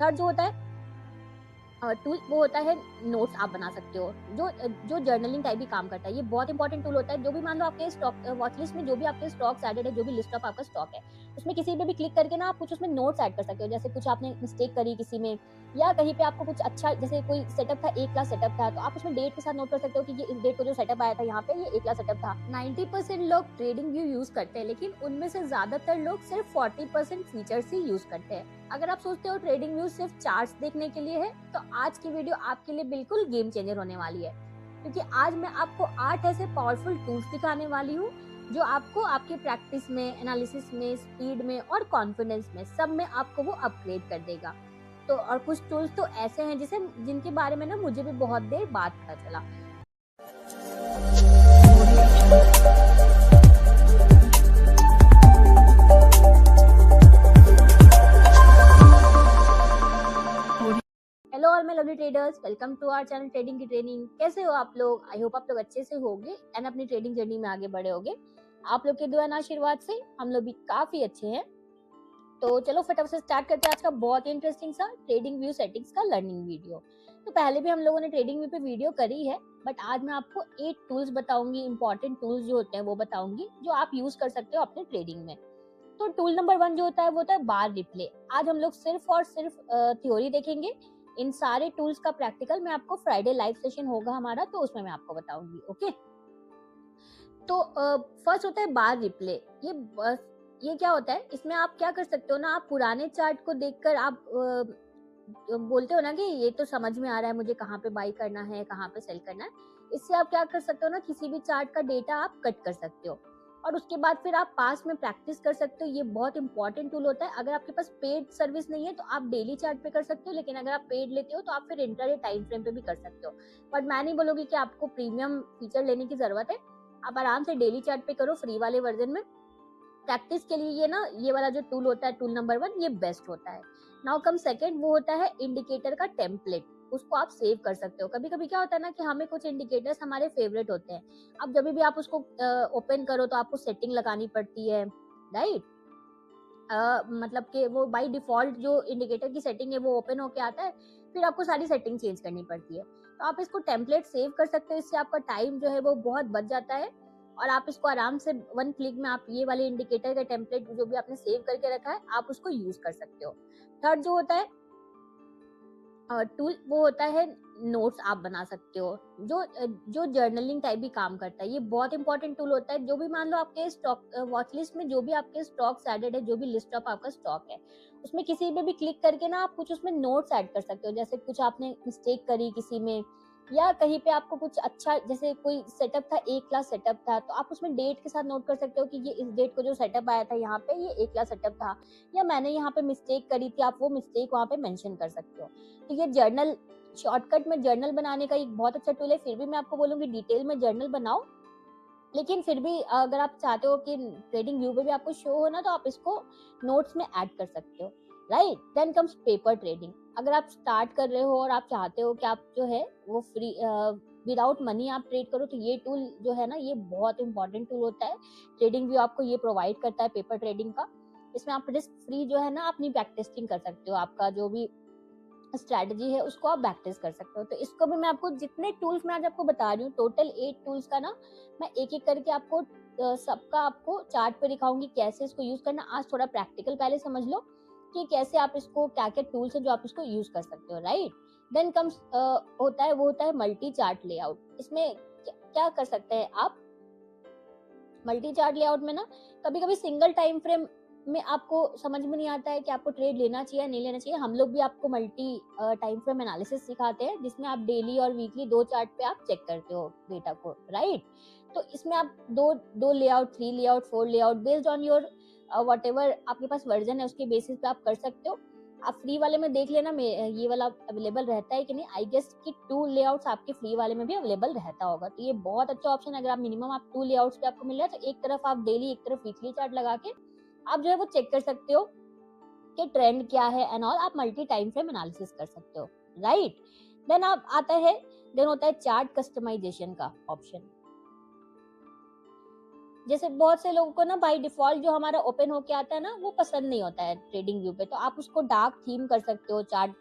Third जो होता है टूल, वो होता है नोट्स आप बना सकते हो, जो जर्नलिंग टाइप भी काम करता है। ये बहुत इंपॉर्टेंट टूल होता है। जो भी मान लो आपके स्टॉक वॉच लिस्ट में जो भी आपके स्टॉक्स एडेड है, जो भी लिस्ट ऑफ आपका स्टॉक है, उसमें किसी पे भी क्लिक करके ना आप कुछ उसमें नोट्स ऐड कर सकते हो। जैसे कुछ आपने मिस्टेक करी किसी में, या कहीं पे आपको कुछ अच्छा, जैसे कोई सेटअप था, एक क्लास सेटअप था, तो आप उसमें डेट के साथ नोट कर सकते हो कि ये इस डेट को जो सेटअप आया था यहाँ पे, ये एक क्लास सेटअप था। 90% लोग ट्रेडिंग व्यू यूज करते हैं, लेकिन उनमें से ज्यादातर लोग सिर्फ 40% फीचर्स ही यूज करते हैं। अगर आप सोचते हो ट्रेडिंग व्यू सिर्फ चार्ट्स देखने के लिए है, तो आज की वीडियो आपके लिए बिल्कुल गेम चेंजर होने वाली है, क्योंकि आज मैं आपको 8 ऐसे पावरफुल टूल्स दिखाने वाली हूँ जो आपको आपकी प्रैक्टिस में, एनालिसिस में, स्पीड में और कॉन्फिडेंस में, सब में आपको वो अपग्रेड कर देगा। तो और कुछ टूल्स तो ऐसे हैं जिनके बारे में ना मुझे भी बहुत देर बाद पता चला। Hello all my lovely traders, welcome to our channel trading की ट्रेनिंग। कैसे हो आप लोग? आई होप आप लोग अच्छे से होंगे एंड अपनी ट्रेडिंग जर्नी में आगे बढ़े होंगे। आप लोग के दुआ और आशीर्वाद से हम लोग भी काफी अच्छे हैं। तो चलो फटाफट से स्टार्ट करते हैं आज का बहुत ही इंटरेस्टिंग सा ट्रेडिंग व्यू सेटिंग्स का लर्निंग वीडियो। तो पहले भी हम लोगों ने ट्रेडिंग व्यू पे वीडियो करी है, बट आज मैं आपको 8 टूल्स बताऊंगी, इंपॉर्टेंट टूल्स जो होते हैं वो बताऊंगी, जो आप यूज कर सकते हो अपने ट्रेडिंग में। तो टूल नंबर 1 जो होता है वो होता है बार रिप्ले। आज हम लोग सिर्फ और सिर्फ थ्योरी देखेंगे। इन सारे टूल्स का प्रैक्टिकल मैं आपको फ्राइडे लाइव सेशन होगा हमारा, तो उसमें मैं आपको बताऊंगी। ओके, तो फर्स्ट होता है बार रिप्ले। ये क्या होता है? इसमें आप क्या कर सकते हो ना, आप पुराने चार्ट को देखकर आप बोलते हो ना कि ये तो समझ में आ रहा है मुझे कहाँ पे बाई करना है, कहाँ पे सेल करना है। इससे आप क्या कर सकते हो ना, किसी भी चार्ट का डेटा आप कट कर सकते हो और उसके बाद फिर आप पास में प्रैक्टिस कर सकते हो। ये बहुत इंपॉर्टेंट टूल होता है। अगर आपके पास पेड सर्विस नहीं है तो आप डेली चार्ट पे कर सकते हो, लेकिन अगर आप पेड लेते हो तो आप फिर इंट्राडे टाइम फ्रेम पे भी कर सकते हो। बट मैं नहीं बोलूंगी कि आपको प्रीमियम फीचर लेने की जरूरत है। आप आराम से डेली चार्ट पे करो फ्री वाले वर्जन में। प्रैक्टिस के लिए ये वाला जो टूल होता है, टूल नंबर 1, ये बेस्ट होता है। नाउ कम सेकंड, वो होता है इंडिकेटर का टेम्पलेट। उसको आप सेव कर सकते हो। कभी कभी क्या होता है ना कि हमें कुछ इंडिकेटर्स हमारे फेवरेट होते हैं। अब जब भी आप उसको ओपन करो तो आपको सेटिंग लगानी पड़ती है, राइट? मतलब कि वो बाय डिफॉल्ट जो इंडिकेटर की सेटिंग है वो ओपन होके आता है, फिर आपको सारी सेटिंग चेंज करनी पड़ती है। तो आप इसको टेम्पलेट सेव कर सकते हो। इससे आपका टाइम जो है वो बहुत बच जाता है और आप इसको आराम से 1 क्लिक में आप ये वाले इंडिकेटर का टेम्पलेट जो भी आपने सेव करके रखा है, आप उसको यूज कर सकते हो। थर्ड जो होता है टूल, वो होता है नोट्स आप बना सकते हो, जो जर्नलिंग टाइप भी काम करता है। ये बहुत इंपॉर्टेंट टूल होता है। जो भी मान लो आपके स्टॉक वॉच लिस्ट में जो भी आपके स्टॉक्स एडेड है, जो भी लिस्ट ऑफ आपका स्टॉक है, उसमें किसी पे भी क्लिक करके ना आप कुछ उसमें नोट्स ऐड कर सकते हो। जैसे कुछ आपने मिस्टेक करी किसी में, या कहीं पे आपको कुछ अच्छा, जैसे कोई सेटअप था, एक क्लास सेटअप था, तो आप उसमें डेट के साथ नोट कर सकते हो कि ये इस डेट को जो सेटअप आया था यहाँ पे, ये एक क्लास सेटअप था, या मैंने यहाँ पे मिस्टेक करी थी, आप वो मिस्टेक वहाँ पे मेंशन कर सकते हो। तो ये जर्नल, शॉर्टकट में जर्नल बनाने का एक बहुत अच्छा टूल है। फिर भी मैं आपको बोलूंगी डिटेल में जर्नल बनाओ, लेकिन फिर भी अगर आप चाहते हो कि ट्रेडिंग व्यू पे भी आपको शो हो ना, तो आप इसको नोट्स में ऐड कर सकते हो, right? Then comes paper trading. अगर आप स्टार्ट कर रहे हो और आप चाहते हो कि आप जो है वो फ्री विदाउट मनी आप ट्रेड करो, तो ये टूल जो है ना, ये बहुत इंपॉर्टेंट टूल होता है। ट्रेडिंग व्यू आपको ये प्रोवाइड करता है पेपर ट्रेडिंग का। इसमें आप रिस्क फ्री जो है ना अपनी बैक टेस्टिंग कर सकते हो। आपका जो भी स्ट्रैटेजी है उसको आप बैकटेस्ट कर सकते हो। तो इसको भी मैं आपको, जितने टूल्स मैं आज आपको बता रही हूँ, टोटल 8 टूल्स का ना, मैं एक एक करके आपको सबका आपको चार्ट पे दिखाऊंगी कैसे इसको यूज करना। आज थोड़ा प्रैक्टिकल पहले समझ लो कि कैसे आप इसको, क्या क्या टूल्स है जो आप इसको यूज कर सकते हो, राइट? देन कम्स होता है, वो होता है मल्टी चार्ट लेआउट। इसमें क्या कर सकते हैं आप? मल्टी चार्ट लेआउट में ना, कभी कभी सिंगल टाइम फ्रेम में आपको समझ में नहीं आता है कि आपको ट्रेड लेना चाहिए या नहीं लेना चाहिए। हम लोग भी आपको मल्टी टाइम फ्रेम एनालिसिस सिखाते हैं, जिसमें आप डेली और वीकली 2 चार्ट पे आप चेक करते हो डेटा को, राइट? तो इसमें आप दो layout, 3 layout, 4 layout, based on your what ever आपके पास वर्जन है, उसके बेसिस पे आप कर सकते हो। आप फ्री वाले में देख लेना ये वाला अवेलेबल रहता है कि नहीं। आई गेस कि 2 लेआउट्स आपके फ्री वाले में भी अवेलेबल रहता होगा। तो ये बहुत अच्छा ऑप्शन है। अगर आप मिनिमम आप 2 लेआउट्स पे आपको मिल रहा है, तो एक तरफ आप डेली, एक तरफ वीकली चार्ट लगा के आप जो है वो चेक कर सकते हो कि ट्रेंड क्या है एंड ऑल। आप मल्टी टाइम फ्रेम एनालिसिस कर सकते हो, राइट? देन आप आता है, देन होता है चार्ट कस्टमाइजेशन का ऑप्शन। जैसे बहुत से लोगों को ना बाय डिफॉल्ट जो हमारा ओपन होके आता है ना वो पसंद नहीं होता है ट्रेडिंग व्यू पे, तो आप उसको डार्क थीम कर सकते हो चार्ट।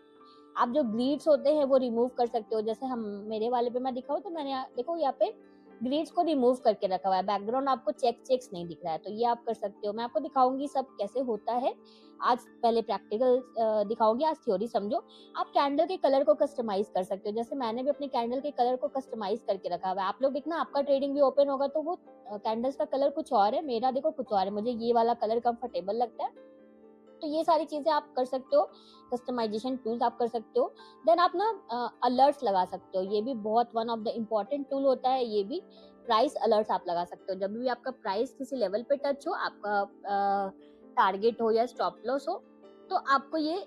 आप जो ग्रिड्स होते हैं वो रिमूव कर सकते हो, जैसे हम मेरे वाले पे मैं दिखाऊं तो मैंने देखो यहाँ पे ग्रिड्स को रिमूव करके रखा हुआ है, बैकग्राउंड आपको चेक्स नहीं दिख रहा है, तो ये आप कर सकते हो। मैं आपको दिखाऊंगी सब कैसे होता है आज, पहले प्रैक्टिकल दिखाऊंगी, आज थ्योरी समझो। आप कैंडल के कलर को कस्टमाइज कर सकते हो, जैसे मैंने भी अपने कैंडल के कलर को कस्टमाइज करके रखा हुआ है। आप लोग देखना आपका ट्रेडिंग भी ओपन होगा तो वो कैंडल्स का कलर कुछ और है, मेरा देखो कुछ और है, मुझे ये वाला कलर कंफर्टेबल लगता है। तो ये सारी चीजें आप कर सकते हो, कस्टमाइजेशन टूल्स आप कर सकते हो। देन आप ना अलर्ट्स लगा सकते हो, ये भी बहुत one of the important tool होता है। ये भी प्राइस अलर्ट्स आप लगा सकते हो, जब भी आपका प्राइस किसी लेवल पे टच हो, आपका टारगेट हो या स्टॉप लॉस हो, तो आपको ये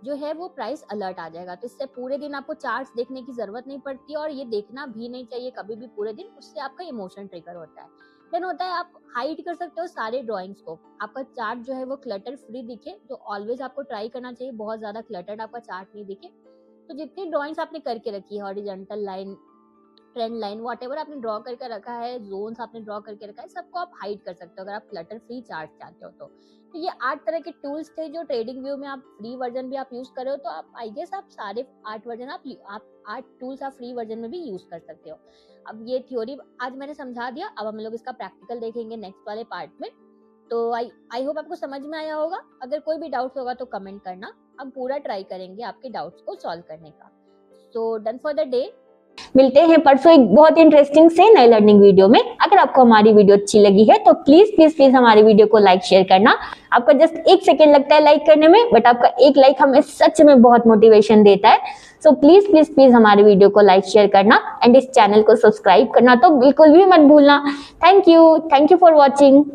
जो है वो प्राइस अलर्ट आ जाएगा। तो इससे पूरे दिन आपको चार्ट्स देखने की जरूरत नहीं पड़ती, और ये देखना भी नहीं चाहिए कभी भी पूरे दिन, उससे आपका इमोशन ट्रिगर होता है। देन होता है आप हाइड कर सकते हो सारे ड्राइंग्स को, आपका चार्ट जो है वो क्लटर फ्री दिखे, तो ऑलवेज आपको ट्राई करना चाहिए बहुत ज्यादा क्लटर्ड आपका चार्ट नहीं दिखे। तो जितनी ड्राइंग्स आपने करके रखी है, horizontal line, trend line, whatever आपने ड्रॉ करके रखा है, जोन्स आपने ड्रॉ करके रखा है, सबको आप हाइड कर सकते हो अगर आप क्लटर फ्री चार्ट चाहते हो तो ये 8 तरह के टूल्स थे जो ट्रेडिंग व्यू में आप फ्री वर्जन भी आप यूज कर रहे हो, तो आप आई गेस आप सारे 8 वर्जन आप 8 टूल्स आप फ्री वर्जन में भी यूज कर सकते हो। अब ये थ्योरी आज मैंने समझा दिया, अब हम लोग इसका प्रैक्टिकल देखेंगे नेक्स्ट वाले पार्ट में। तो आई होप आपको समझ में आया होगा। अगर कोई भी डाउट्स होगा तो कमेंट करना, हम पूरा ट्राई करेंगे आपके डाउट्स को सॉल्व करने का। So done for the day, मिलते हैं परसों एक बहुत इंटरेस्टिंग से नई लर्निंग वीडियो में। अगर आपको हमारी वीडियो अच्छी लगी है तो प्लीज हमारी वीडियो को लाइक शेयर करना। आपका जस्ट 1 सेकेंड लगता है लाइक करने में, बट आपका एक लाइक हमें सच में बहुत मोटिवेशन देता है। सो प्लीज हमारी वीडियो को लाइक शेयर करना, एंड इस चैनल को सब्सक्राइब करना तो बिल्कुल भी मत भूलना। Thank you for watching.